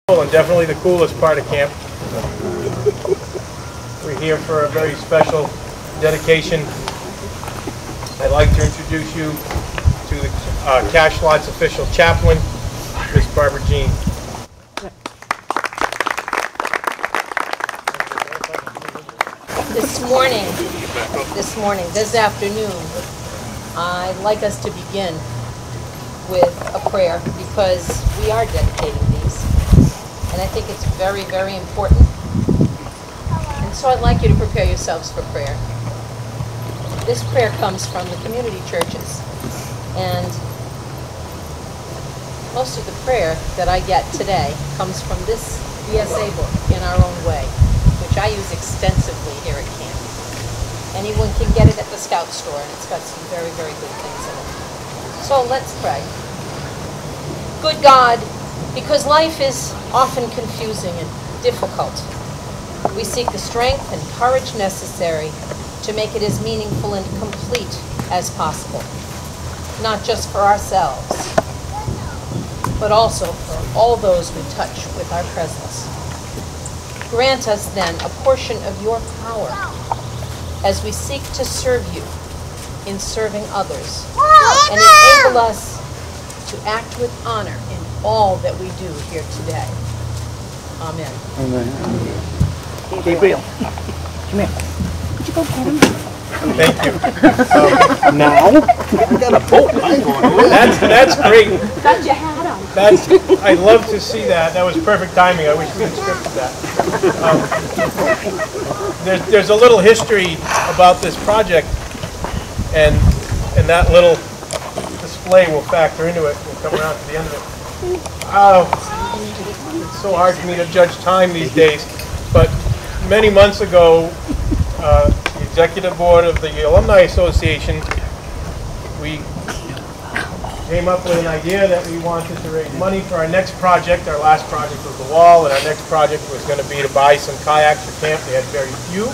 And definitely the coolest part of camp. We're here for a very special dedication. I'd like to introduce you to the Cachalot's official chaplain, Miss Barbara Jean. This afternoon, I'd like us to begin with a prayer because we are dedicating these. And I think it's very, very important. And so I'd like you to prepare yourselves for prayer. This prayer comes from the community churches. And most of the prayer that I get today comes from this BSA book, In Our Own Way, which I use extensively here at camp. Anyone can get it at the Scout store, and it's got some very, very good things in it. So let's pray. Good God, because life is often confusing and difficult, we seek the strength and courage necessary to make it as meaningful and complete as possible, not just for ourselves, but also for all those we touch with our presence. Grant us then a portion of your power as we seek to serve you in serving others, and enable us to act with honor in all that we do here today. Amen. Amen. Gabriel, come here. Could you go get him? Thank you. Now? I got a boat. I ain't going to That's great. Got your hat on. I'd love to see that. That was perfect timing. I wish we had scripted that. There's a little history about this project, and that little display will factor into it. We'll come around to the end of it. It's so hard for me to judge time these days, but many months ago, the executive board of the Alumni Association, we came up with an idea that we wanted to raise money for our next project. Our last project was the wall, and our next project was going to be to buy some kayaks for camp. They had very few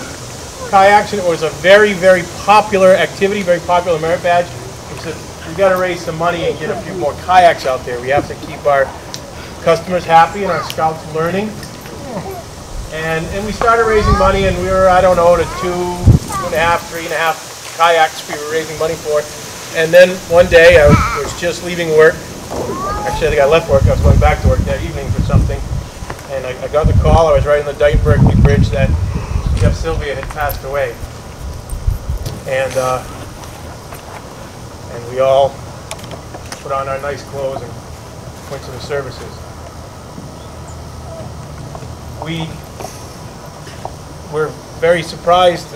kayaks, and it was a very, very popular activity, very popular merit badge. We said, we've got to raise some money and get a few more kayaks out there. We have to keep our customers happy and our scouts learning. And we started raising money, and we were, I don't know, to 2.5, 3.5 kayaks we were raising money for. And then one day I was just leaving work. Actually, I think I left work. I was going back to work that evening for something. And I got the call. I was right on the Dayton-Berkeley Bridge that Jeff Sylvia had passed away. And we all put on our nice clothes and went to the services. We were very surprised,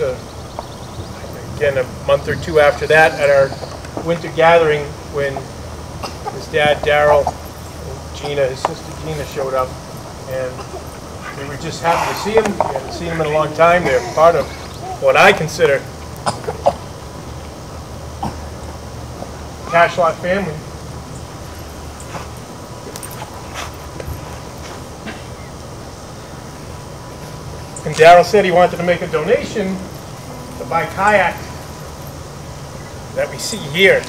again, a month or two after that, at our winter gathering when his dad, Daryl, and Gina, his sister Gina, showed up. And we were just happy to see him. We hadn't seen him in a long time. They're part of what I consider Cachalot family. And Daryl said he wanted to make a donation to buy kayaks that we see here.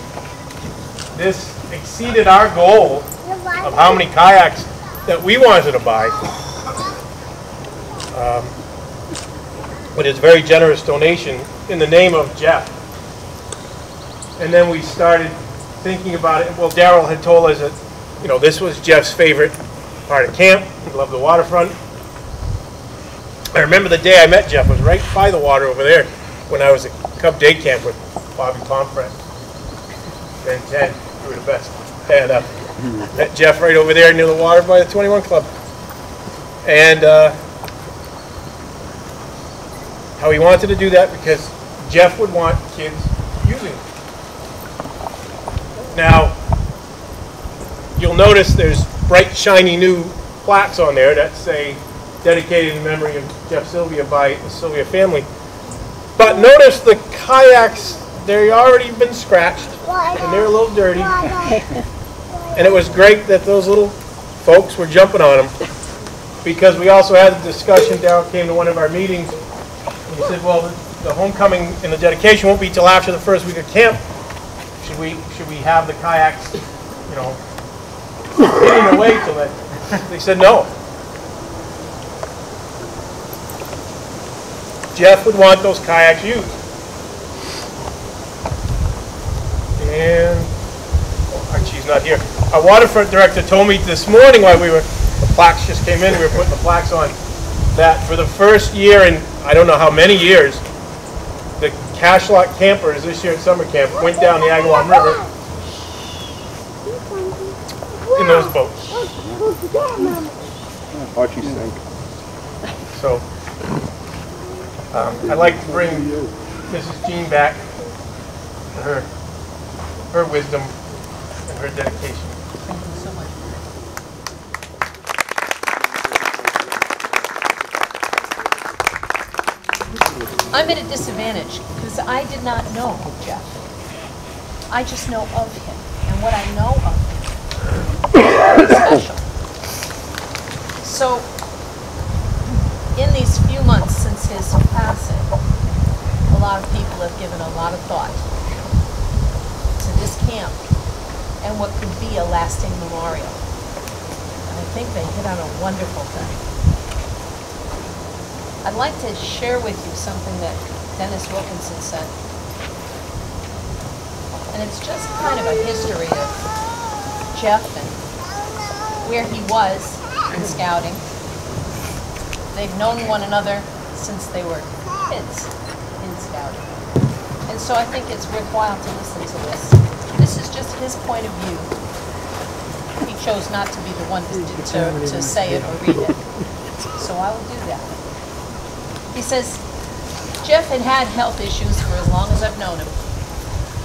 This exceeded our goal of how many kayaks that we wanted to buy. With his very generous donation in the name of Jeff. And then we started thinking about it. Well, Daryl had told us that, you know, this was Jeff's favorite part of camp. He loved the waterfront. I remember the day I met Jeff was right by the water over there when I was at Cub Day Camp with Bobby Pomfret and Ted. We were the best. And met Jeff right over there near the water by the 21 Club. And how he wanted to do that because Jeff would want kids using it. Now, you'll notice there's bright, shiny new plaques on there that say dedicated in memory of Jeff Sylvia by the Sylvia family. But notice the kayaks, they've already been scratched and they're a little dirty. And it was great that those little folks were jumping on them, because we also had the discussion. Daryl came to one of our meetings and he said, well, the homecoming and the dedication won't be till after the first week of camp. Should we have the kayaks, you know, hidden away till then? They said no. Jeff would want those kayaks used. And Archie's not here. Our waterfront director told me this morning while the plaques just came in, we were putting the plaques on, that for the first year in I don't know how many years, the Cachalot campers this year at summer camp went down the Agawam River in those boats. Archie sank. So I'd like to bring Mrs. Jean back for her wisdom and her dedication. Thank you so much. I'm at a disadvantage because I did not know Jeff. I just know of him, and what I know of him is very special. So, in these few months since his passing, a lot of people have given a lot of thought to this camp and what could be a lasting memorial. And I think they hit on a wonderful thing. I'd like to share with you something that Dennis Wilkinson said. And it's just kind of a history of Jeff and where he was in scouting. They've known one another since they were kids in scouting. And so I think it's worthwhile to listen to this. This is just his point of view. He chose not to be the one to say it or read it. So I will do that. He says, Jeff had had health issues for as long as I've known him.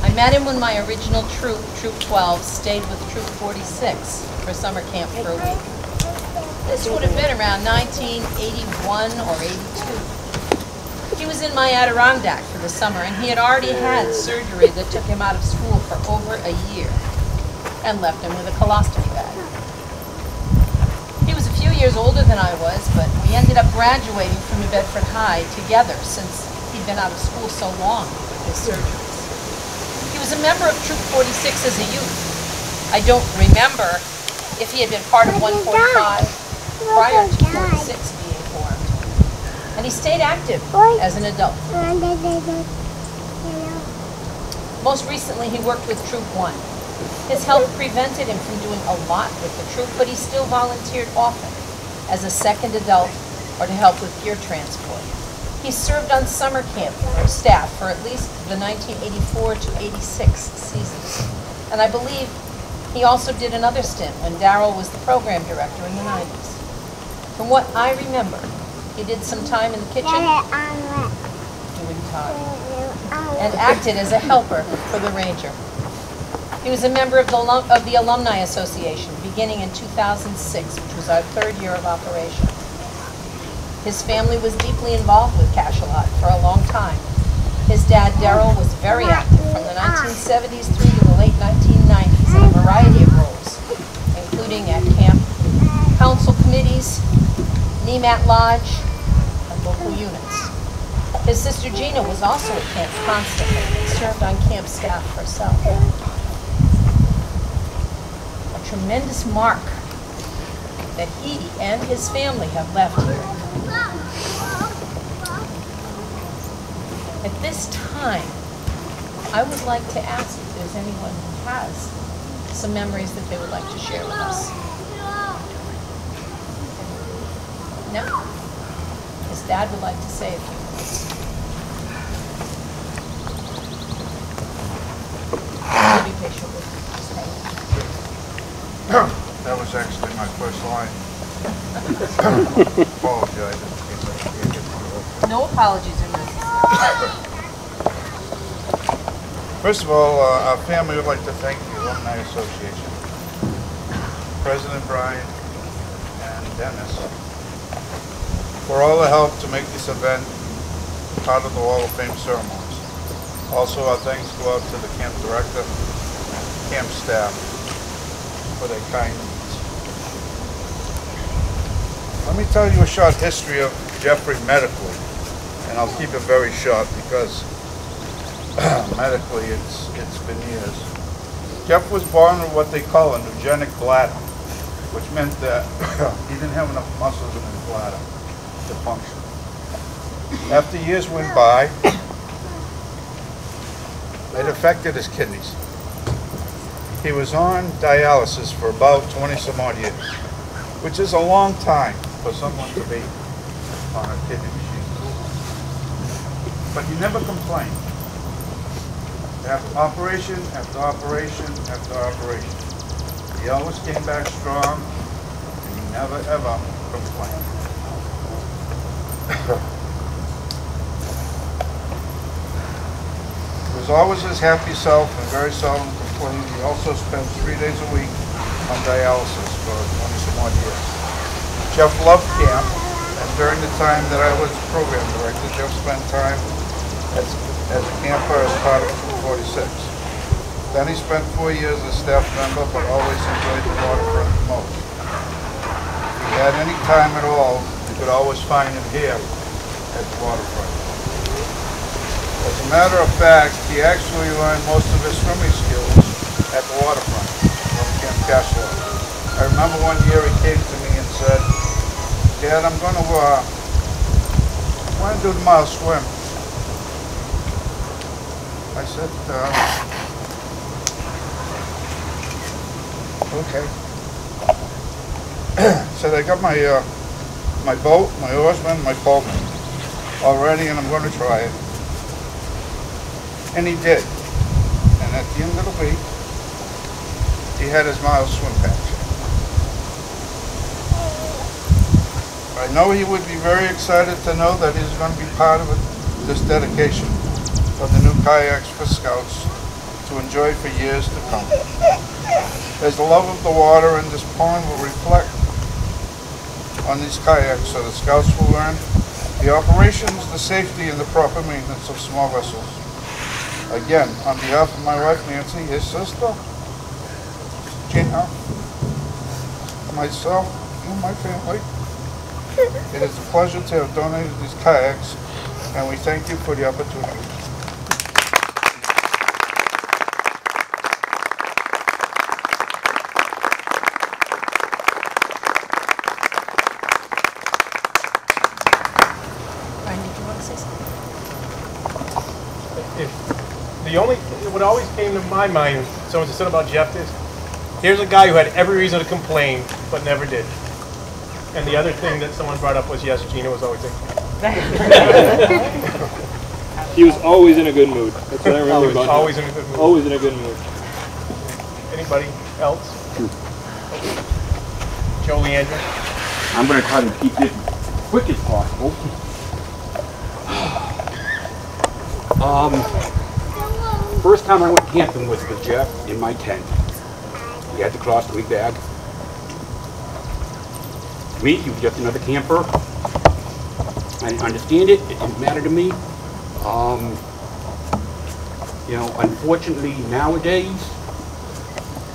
I met him when my original troop, Troop 12, stayed with Troop 46 for summer camp for a week. This would have been around 1981 or 82. He was in my Adirondack for the summer, and he had already had surgery that took him out of school for over a year and left him with a colostomy bag. He was a few years older than I was, but we ended up graduating from New Bedford High together since he'd been out of school so long with his surgeries. He was a member of Troop 46 as a youth. I don't remember if he had been part of 145 prior to 46 being formed. And he stayed active as an adult. Most recently, he worked with Troop 1. His health prevented him from doing a lot with the troop, but he still volunteered often as a second adult or to help with gear transport. He served on summer camp or staff for at least the 1984 to 86 seasons. And I believe he also did another stint when Darrell was the program director in the 90s. From what I remember, he did some time in the kitchen, doing time, and acted as a helper for the ranger. He was a member of the Alumni Association beginning in 2006, which was our third year of operation. His family was deeply involved with Cachalot for a long time. His dad, Darrell, was very active from the 1970s through to the late 1990s in a variety of roles, including at camp, council committees, NEMAT Lodge, and local units. His sister Gina was also at camp constantly and served on camp staff herself. A tremendous mark that he and his family have left here. At this time, I would like to ask if there's anyone who has some memories that they would like to share with us. No? His dad would like to say a few words. Be patient with his hand. That was actually my first line. Apologize. No apologies are necessary. First of all, our family would like to thank the Alumni Association, President Brian and Dennis, for all the help to make this event part of the Wall of Fame ceremonies. Also, our thanks go out to the camp director, camp staff, for their kind deeds. Let me tell you a short history of Jeffrey medically, and I'll keep it very short because medically it's been years. Jeff was born with what they call a neurogenic bladder, which meant that he didn't have enough muscles in his bladder to function. After years went by, it affected his kidneys. He was on dialysis for about 20 some odd years, which is a long time for someone to be on a kidney machine. But he never complained. After operation, after operation, after operation. He always came back strong, and he never ever complained. He was always his happy self and very seldom complained. He also spent 3 days a week on dialysis for 20 some odd years. Jeff loved camp, and during the time that I was program director, Jeff spent time as a camper as part of 246. Then he spent 4 years as staff member, but always enjoyed the waterfront the most. If he had any time at all, you could always find him here at the waterfront. As a matter of fact, he actually learned most of his swimming skills at the waterfront from Camp Cachalot. I remember one year he came to me and said, "Dad, I'm going to do the mile swim." I said, okay. Said, I got my boat, my oarsman, my boatman all ready, and I'm going to try it. And he did. And at the end of the week, he had his mile swim patch. I know he would be very excited to know that he's going to be part of this dedication of the new kayaks for Scouts to enjoy for years to come. As the love of the water in this pond will reflect on these kayaks, so the Scouts will learn the operations, the safety, and the proper maintenance of small vessels. Again, on behalf of my wife Nancy, his sister, Gina, myself, and my family, it is a pleasure to have donated these kayaks, and we thank you for the opportunity. What always came to my mind, someone said about Jeff is, here's a guy who had every reason to complain, but never did. And the other thing that someone brought up was, yes, Gina was always He was always in a good mood. That's what I remember about him. Always in a good mood. Always in a good mood. Anybody else? Joe Leandro? I'm going to try to keep this quick as possible. First time I went camping was with Jeff in my tent. We had the cross-creek bag. To me, he was just another camper. I didn't understand it. It didn't matter to me. You know, unfortunately nowadays,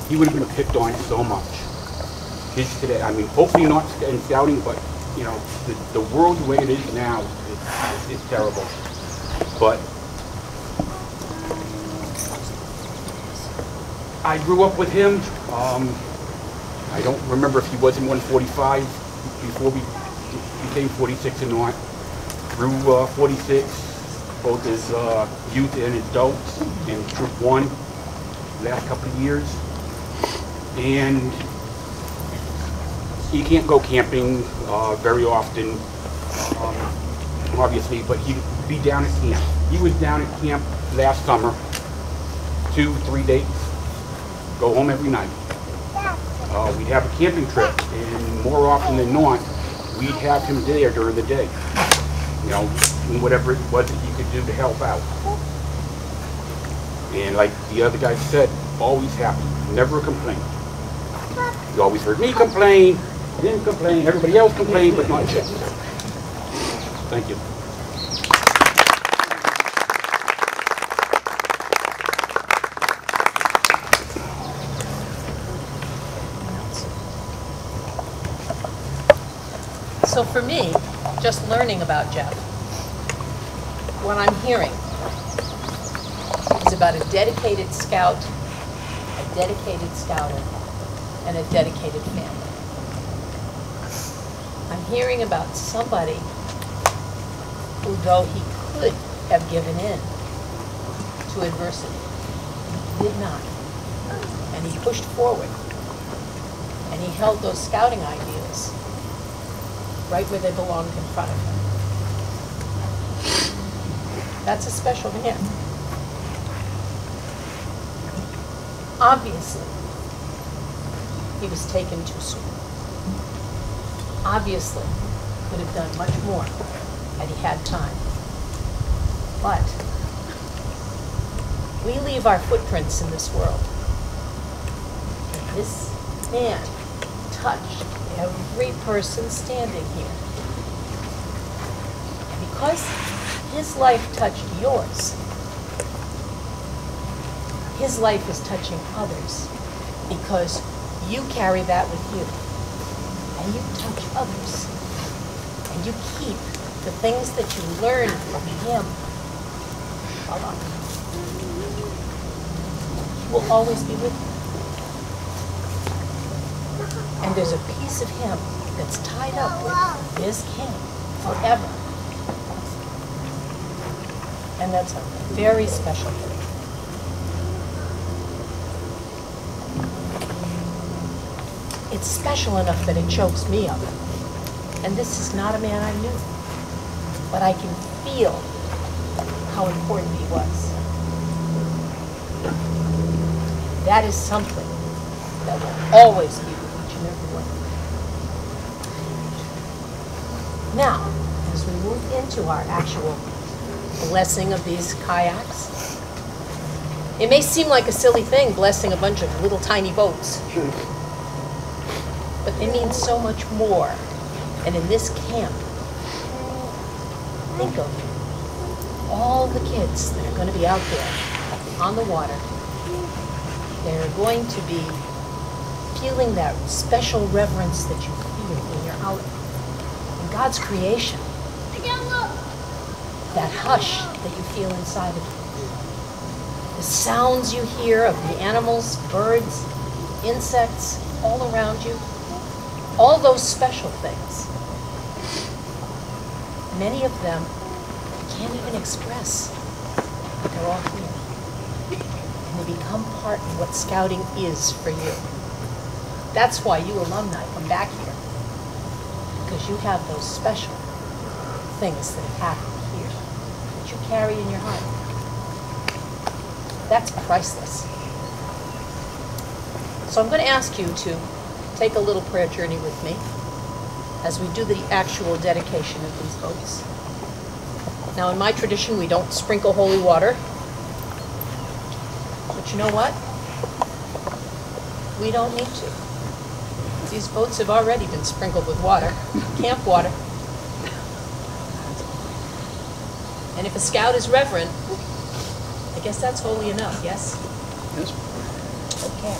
he would have been picked on so much. Kids today, I mean, hopefully not in scouting, but you know, the world the way it is now is terrible. But I grew up with him. I don't remember if he was in 145 before we became 46 or not. Through 46, both as youth and adults in Troop 1, last couple of years. And he can't go camping very often, obviously, but he'd be down at camp. He was down at camp last summer, 2-3 days. Go home every night. We'd have a camping trip, and more often than not, we'd have him there during the day. You know, whatever it was that he could do to help out. And like the other guy said, always happy, never a complaint. You always heard me complain, didn't complain, everybody else complained, but not Jeff. Thank you. So for me, just learning about Jeff, what I'm hearing is about a dedicated scout, a dedicated scouter, and a dedicated family. I'm hearing about somebody who, though he could have given in to adversity, did not. And he pushed forward. And he held those scouting ideals right where they belonged in front of him. That's a special man. Obviously, he was taken too soon. Obviously, could have done much more had he had time. But we leave our footprints in this world. And this man touched every person standing here. And because his life touched yours, his life is touching others because you carry that with you. And you touch others. And you keep the things that you learned from him alive. He will always be with you. And there's a piece of him that's tied up with this camp forever. And that's a very special thing. It's special enough that it chokes me up. And this is not a man I knew. But I can feel how important he was. That is something that will always be with each and every one. Now, as we move into our actual blessing of these kayaks, it may seem like a silly thing, blessing a bunch of little tiny boats. But they mean so much more. And in this camp, think of all the kids that are going to be out there on the water. They're going to be feeling that special reverence that you feel when you're out in God's creation. That hush that you feel inside of you. The sounds you hear of the animals, birds, insects all around you. All those special things. Many of them you can't even express, but they're all here. And they become part of what scouting is for you. That's why you alumni come back here. Because you have those special things that have happened here that you carry in your heart. That's priceless. So I'm going to ask you to take a little prayer journey with me as we do the actual dedication of these boats. Now, in my tradition, we don't sprinkle holy water. But you know what? We don't need to. These boats have already been sprinkled with water, camp water. And if a scout is reverent, I guess that's holy enough, yes? Yes. Okay.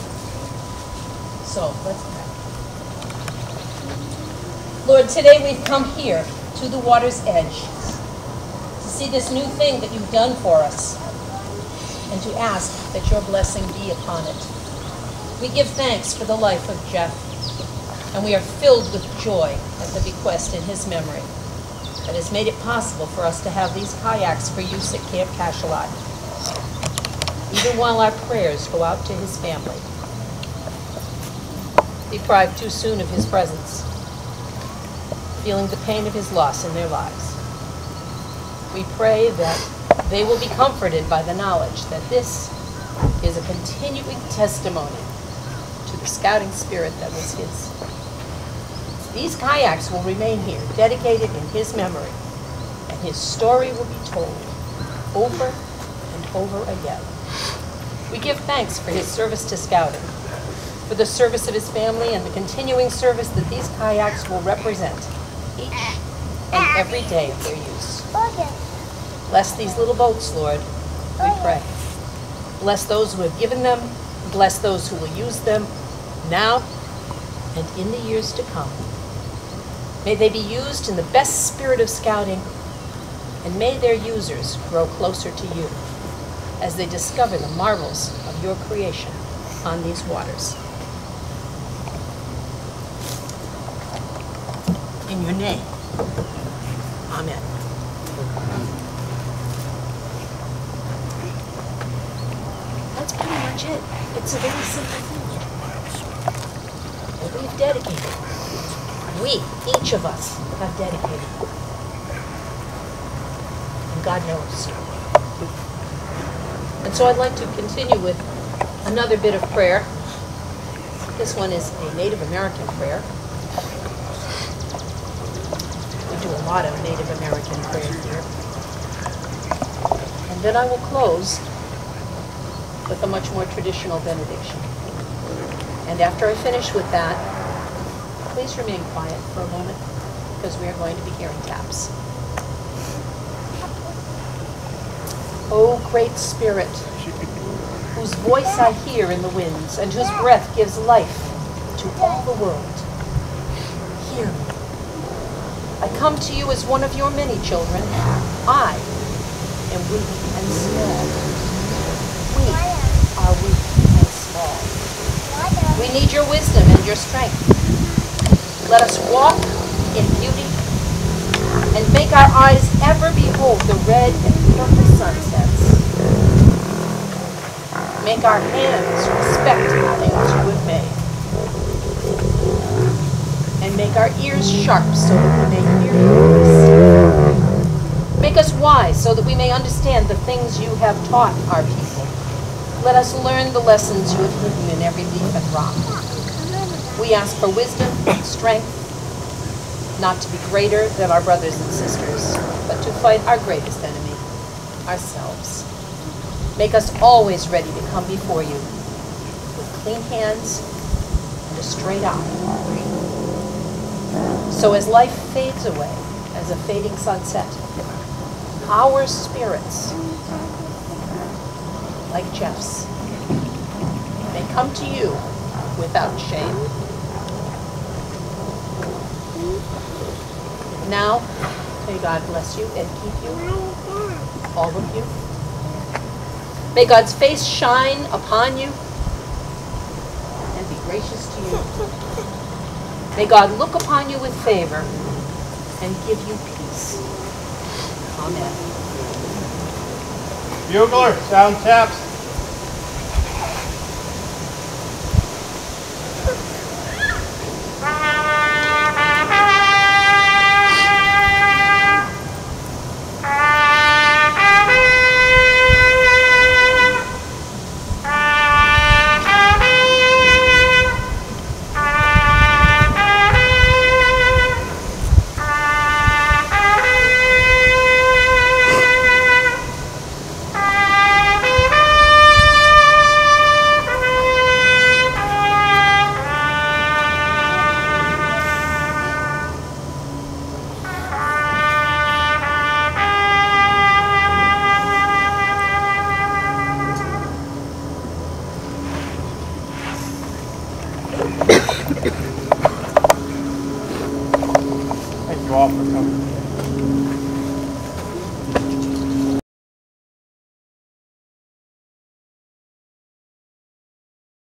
So, let's pray. Lord, today we've come here to the water's edge to see this new thing that you've done for us and to ask that your blessing be upon it. We give thanks for the life of Jeff, and we are filled with joy at the bequest in his memory that has made it possible for us to have these kayaks for use at Camp Cachalot, even while our prayers go out to his family, deprived too soon of his presence, feeling the pain of his loss in their lives. We pray that they will be comforted by the knowledge that this is a continuing testimony to the scouting spirit that was his. These kayaks will remain here, dedicated in his memory, and his story will be told over and over again. We give thanks for his service to scouting, for the service of his family, and the continuing service that these kayaks will represent each and every day of their use. Bless these little boats, Lord, we pray. Bless those who have given them, bless those who will use them now and in the years to come. May they be used in the best spirit of scouting, and may their users grow closer to you as they discover the marvels of your creation on these waters. In your name, amen. it. It's a very simple thing. We've dedicated. We, each of us, have dedicated. And God knows. And so I'd like to continue with another bit of prayer. This one is a Native American prayer. We do a lot of Native American prayer here. And then I will close with a much more traditional benediction. And after I finish with that, please remain quiet for a moment, because we are going to be hearing taps. O great Spirit, whose voice I hear in the winds, and whose breath gives life to all the world, hear me. I come to you as one of your many children. I am weak and small. We are weak and small. We need your wisdom and your strength. Let us walk in beauty and make our eyes ever behold the red and purple sunsets. Make our hands respect the things you have made. And make our ears sharp so that we may hear your voice. Make us wise so that we may understand the things you have taught our people. Let us learn the lessons you have hidden in every leaf and rock. We ask for wisdom and strength, not to be greater than our brothers and sisters, but to fight our greatest enemy, ourselves. Make us always ready to come before you with clean hands and a straight eye. So as life fades away, as a fading sunset, our spirits, like Jeff's, may come to you without shame. Now, may God bless you and keep you, all of you. May God's face shine upon you and be gracious to you. May God look upon you with favor and give you peace. Amen. Bugler, sound taps. Thank you all for coming.